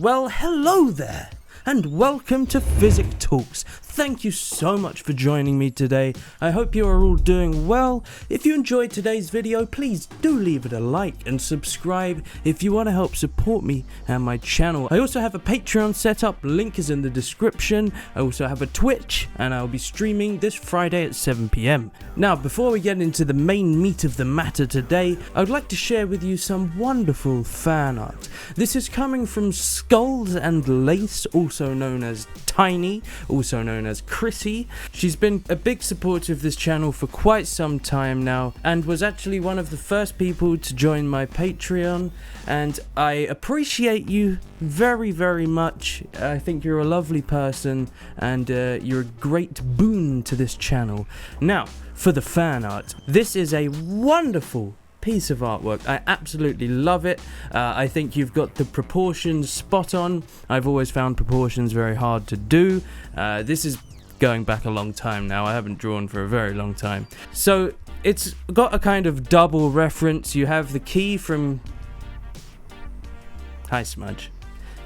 Well, hello there, and welcome to Physic Talks. Thank you so much for joining me today. I hope you are all doing well. If you enjoyed today's video, please do leave it a like and subscribe if you want to help support me and my channel. I also have a Patreon set up, link is in the description. I also have a Twitch, and I'll be streaming this Friday at 7 PM. Now, before we get into the main meat of the matter today, I would like to share with you some wonderful fan art. This is coming from Skulls and Lace, also known as Tiny, also known as Chrissy. She's been a big supporter of this channel for quite some time now, and was actually one of the first people to join my Patreon, and I appreciate you very, very much. I think you're a lovely person, and you're a great boon to this channel. Now, for the fan art, this is a wonderful piece of artwork. I absolutely love it. I think you've got the proportions spot on. I've always found proportions very hard to do. This is going back a long time now. I haven't drawn for a very long time. So it's got a kind of double reference. You have the key from... Hi, Smudge.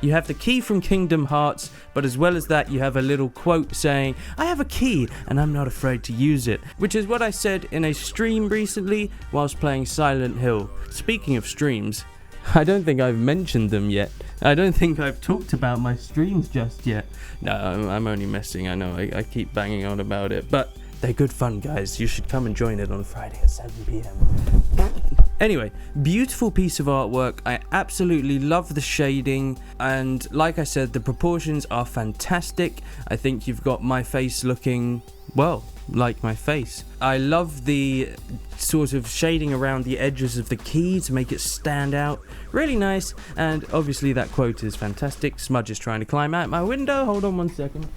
You have the key from Kingdom Hearts, but as well as that, you have a little quote saying, "I have a key, and I'm not afraid to use it," which is what I said in a stream recently whilst playing Silent Hill. Speaking of streams, I don't think I've mentioned them yet. I don't think I've talked about my streams just yet. No, I'm only messing, I know, I keep banging on about it, but they're good fun, guys. You should come and join it on Friday at 7 PM. Anyway, beautiful piece of artwork. I absolutely love the shading, and like I said, the proportions are fantastic. I think you've got my face looking, well, like my face. I love the sort of shading around the edges of the key to make it stand out. Really nice, and obviously that quote is fantastic. Smudge is trying to climb out my window. Hold on one second.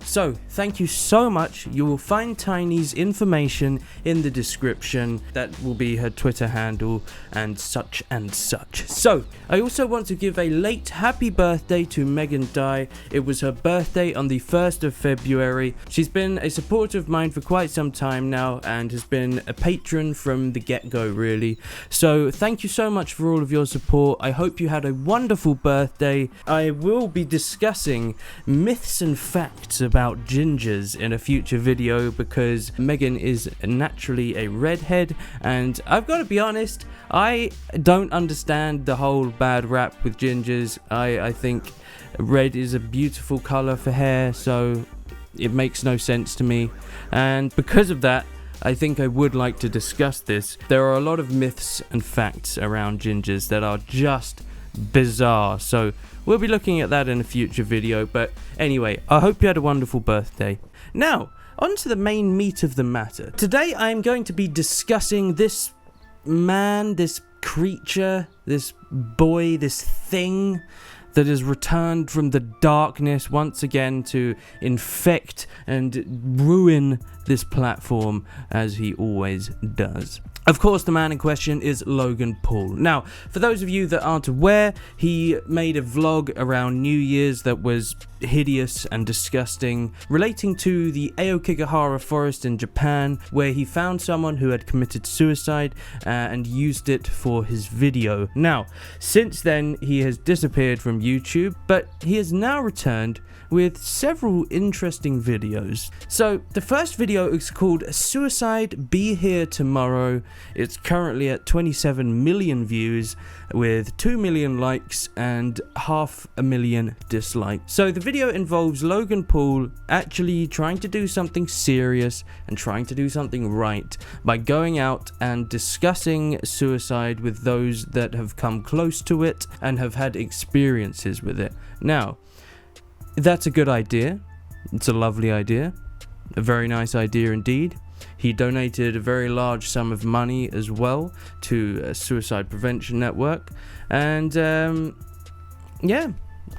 So, thank you so much. You will find Tiny's information in the description. That will be her Twitter handle and such and such. So, I also want to give a late happy birthday to Megan Dye. It was her birthday on the 1st of February. She's been a supporter of mine for quite some time now and has been a patron from the get-go, really. So, thank you so much for all of your support. I hope you had a wonderful birthday. I will be discussing myths and facts about gingers in a future video because Megan is naturally a redhead, and I've got to be honest, I don't understand the whole bad rap with gingers. I think red is a beautiful color for hair, so it makes no sense to me, and because of that, I think I would like to discuss this. There are a lot of myths and facts around gingers that are just bizarre, so we'll be looking at that in a future video. But anyway, I hope you had a wonderful birthday. Now, on to the main meat of the matter. Today I am going to be discussing this man, this creature, this boy, this thing that has returned from the darkness once again to infect and ruin this platform as he always does. Of course, the man in question is Logan Paul. Now, for those of you that aren't aware, he made a vlog around New Year's that was hideous and disgusting, relating to the Aokigahara forest in Japan, where he found someone who had committed suicide and used it for his video. Now, since then, he has disappeared from YouTube, but he has now returned with several interesting videos. So the first video is called Suicide Be Here Tomorrow. It's currently at 27 million views with 2 million likes and 500,000 dislikes. So the video involves Logan Paul actually trying to do something serious and trying to do something right by going out and discussing suicide with those that have come close to it and have had experiences with it. Now, that's a good idea. It's a lovely idea. A very nice idea indeed. He donated a very large sum of money as well to a suicide prevention network. And yeah,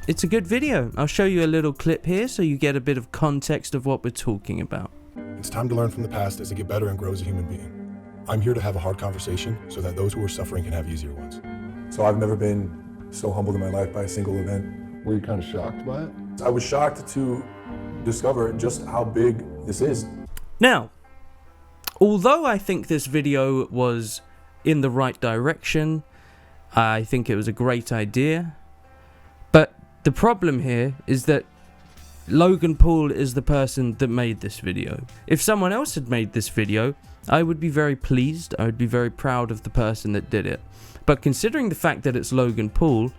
it's a good video. I'll show you a little clip here so you get a bit of context of what we're talking about. It's time to learn from the past as to get better and grow as a human being. I'm here to have a hard conversation so that those who are suffering can have easier ones. So I've never been so humbled in my life by a single event. Were you kind of shocked by it? I was shocked to discover just how big this is. Now, although I think this video was in the right direction, I think it was a great idea, but The problem here is that Logan Paul is the person that made this video. If someone else had made this video, I would be very pleased, I would be very proud of the person that did it. But considering the fact that it's Logan Paul,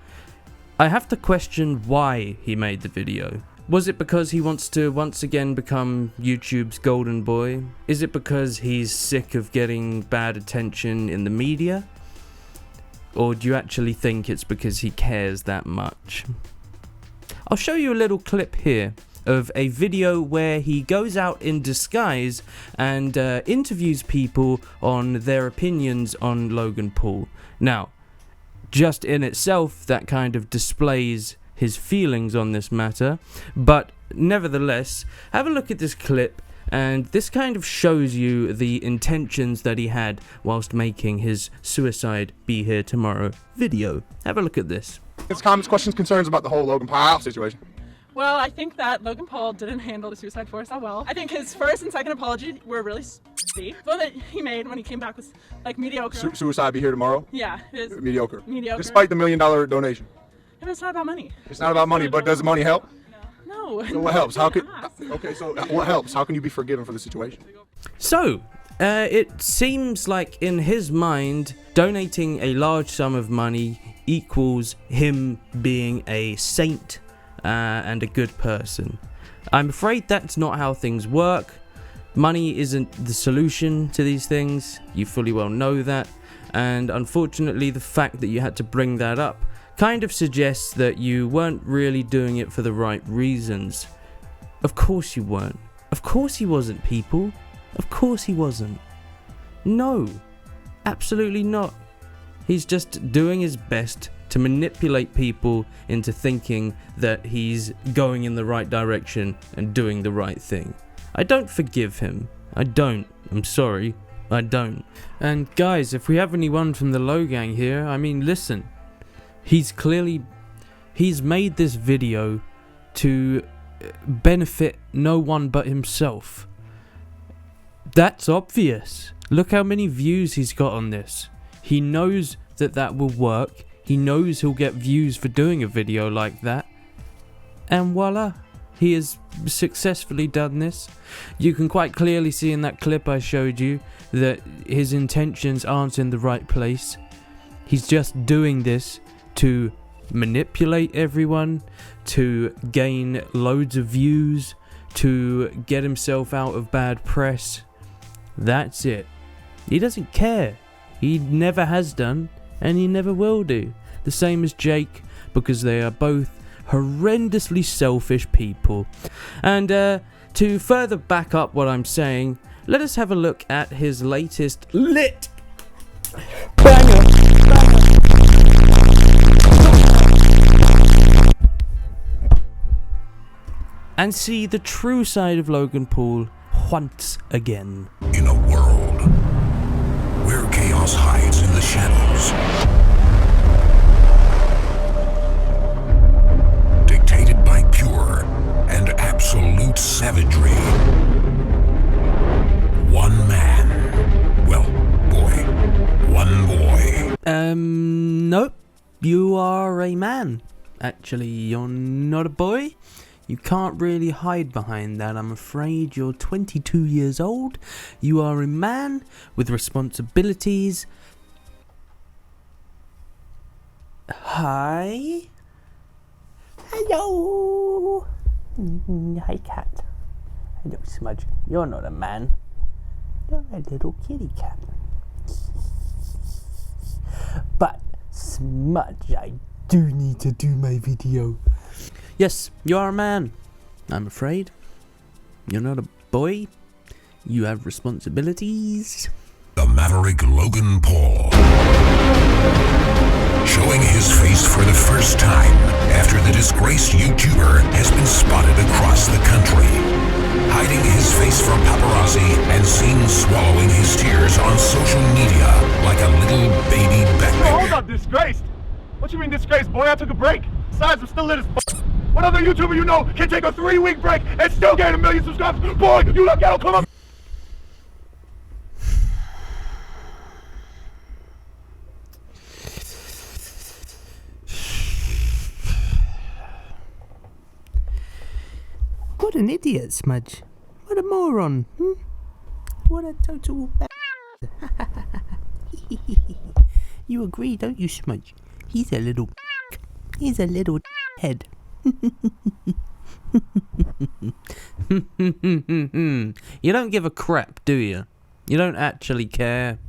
I have to question why he made the video. Was it because he wants to once again become YouTube's golden boy? Is it because he's sick of getting bad attention in the media? Or do you actually think it's because he cares that much? I'll show you a little clip here of a video where he goes out in disguise and interviews people on their opinions on Logan Paul. Now, just in itself, that kind of displays his feelings on this matter, but nevertheless, have a look at this clip, and this kind of shows you the intentions that he had whilst making his Suicide Be Here Tomorrow video. Have a look at this. His comments, questions, concerns about the whole Logan Paul situation. Well, I think that Logan Paul didn't handle the suicide force that well. I think his first and second apology were really The one that he made when he came back was like mediocre. Suicide Be Here Tomorrow? Yeah, it is mediocre. Mediocre. Despite the $1 million donation. And it's not about money. It's not about money, but does money help? No. So what helps? How could? Okay, so what helps? How can you be forgiven for the situation? So, it seems like in his mind, donating a large sum of money equals him being a saint and a good person. I'm afraid that's not how things work. Money isn't the solution to these things. You fully well know that. And unfortunately, the fact that you had to bring that up kind of suggests that you weren't really doing it for the right reasons. Of course you weren't. Of course he wasn't, people. Of course he wasn't. No. Absolutely not. He's just doing his best to manipulate people into thinking that he's going in the right direction and doing the right thing. I don't forgive him. I don't. I'm sorry. I don't. And guys, if we have anyone from the Low Gang here, I mean, listen. He's made this video to benefit no one but himself. That's obvious. Look how many views he's got on this. He knows that that will work. He knows he'll get views for doing a video like that. And voila, he has successfully done this. You can quite clearly see in that clip I showed you that his intentions aren't in the right place. He's just doing this to manipulate everyone, to gain loads of views, to get himself out of bad press. That's it. He doesn't care. He never has done, and he never will do. The same as Jake, because they are both horrendously selfish people. And to further back up what I'm saying, let us have a look at his latest lit banger. And see the true side of Logan Paul once again. In a world where chaos hides in the shadows, dictated by pure and absolute savagery, one man, well, boy, one boy. Nope. You are a man. Actually, you're not a boy. You can't really hide behind that, I'm afraid. You're 22 years old. You are a man with responsibilities. Hi. Hello. Hi, cat. Hello, Smudge. You're not a man. You're a little kitty cat. But, Smudge, I do need to do my video. Yes, you are a man, I'm afraid. You're not a boy. You have responsibilities. The maverick Logan Paul, showing his face for the first time after the disgraced YouTuber has been spotted across the country, hiding his face from paparazzi and seen swallowing his tears on social media like a little baby backpack. Hold up, disgraced? What you mean disgraced, boy? I took a break. Besides, I'm still lit as What other YouTuber you know can take a 3-week break and still gain 1 million subscribers? Boy, you look at him, come on. What an idiot, Smudge. What a moron. What a total You agree, don't you, Smudge? He's a little He's a little head. You don't give a crap, do you? You don't actually care.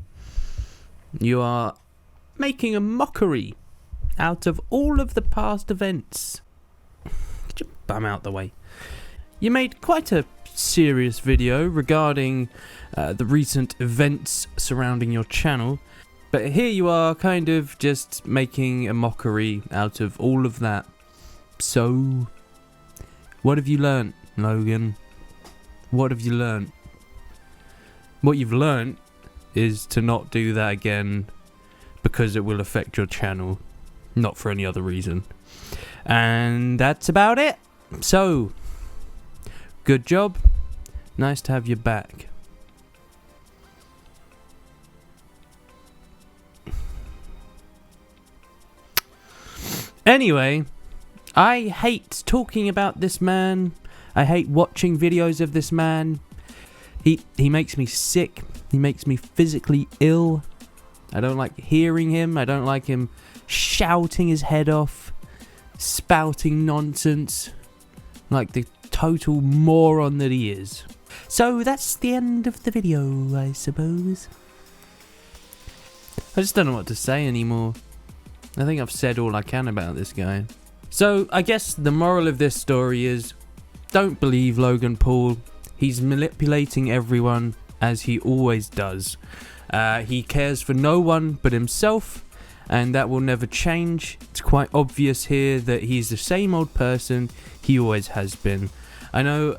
You are making a mockery out of all of the past events. Get your bum out the way. You made quite a serious video regarding the recent events surrounding your channel, but here you are kind of just making a mockery out of all of that. So, what have you learnt, Logan? What have you learnt? What you've learnt is to not do that again, because it will affect your channel, not for any other reason. And that's about it. So, good job. Nice to have you back. Anyway, I hate talking about this man. I hate watching videos of this man. He makes me sick. He makes me physically ill. I don't like hearing him. I don't like him shouting his head off, spouting nonsense, like the total moron that he is. So that's the end of the video, I suppose. I just don't know what to say anymore. I think I've said all I can about this guy. So I guess the moral of this story is, don't believe Logan Paul. He's manipulating everyone, as he always does. He cares for no one but himself, and that will never change. It's quite obvious here that he's the same old person he always has been. I know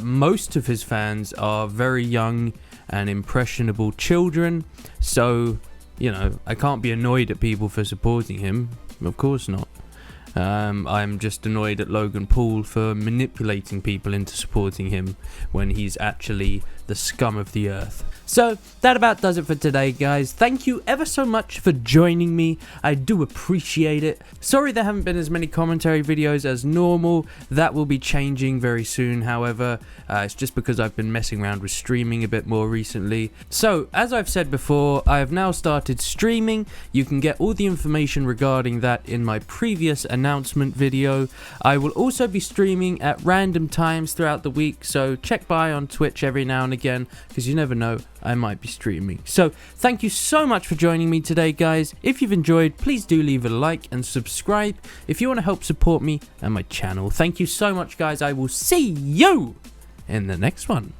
most of his fans are very young and impressionable children, so, you know, I can't be annoyed at people for supporting him. Of course not. I'm just annoyed at Logan Paul for manipulating people into supporting him when he's actually the scum of the earth. So that about does it for today, guys. Thank you ever so much for joining me. I do appreciate it. Sorry there haven't been as many commentary videos as normal. That will be changing very soon, however. It's just because I've been messing around with streaming a bit more recently. So, as I've said before, I have now started streaming. You can get all the information regarding that in my previous announcement video. I will also be streaming at random times throughout the week, so check by on Twitch every now and again, because you never know, I might be streaming. So thank you so much for joining me today, guys. If you've enjoyed, please do leave a like and subscribe if you want to help support me and my channel. Thank you so much, guys. I will see you in the next one.